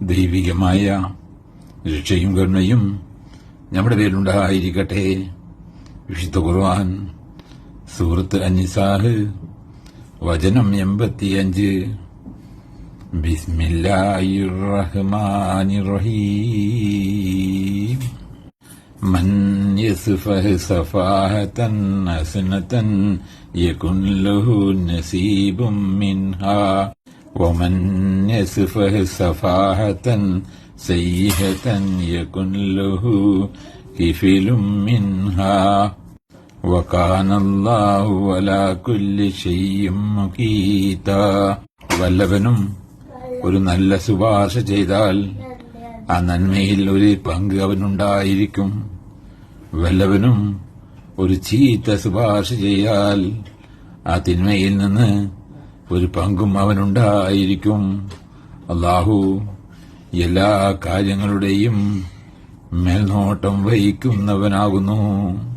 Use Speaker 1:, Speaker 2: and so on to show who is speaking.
Speaker 1: ദൈവികമായ രക്ഷയും കരുണയും നമ്മുടെ പേരുണ്ടായിരിക്കട്ടെ. വിശുദ്ധ ഖുർആൻ സൂറത്ത് അന്നിസാഹ് വചനം 85. ബിസ്മില്ലാഹിർ റഹ്മാനിർ റഹീം. മൻ യസ്ഫഹ് സഫാഹതൻ ഹസനതൻ യകുൻ ലഹു നസീബും മിൻഹാ വമൻ യസ്ഫഹ് സഫാഹതൻ സയ്യിഹതൻ യകുൻ ലഹു കിഫിലും മിൻഹാ വകാനല്ലാഹു അലാ കുല്ലി ഷൈഇൻ മുഖീതാ. വല്ലവനും ഒരു നല്ല ശുപാർശ ചെയ്താൽ ആ നന്മയിൽ ഒരു പങ്ക് അവനുണ്ടായിരിക്കും. വല്ലവനും ഒരു ചീത്ത ശുപാർശ ചെയ്താൽ ആ തിന്മയിൽ നിന്ന് ഒരു പങ്കും അവനുണ്ടായിരിക്കും. അല്ലാഹു എല്ലാ കാര്യങ്ങളുടെയും മേൽനോട്ടം വഹിക്കുന്നവനാകുന്നു.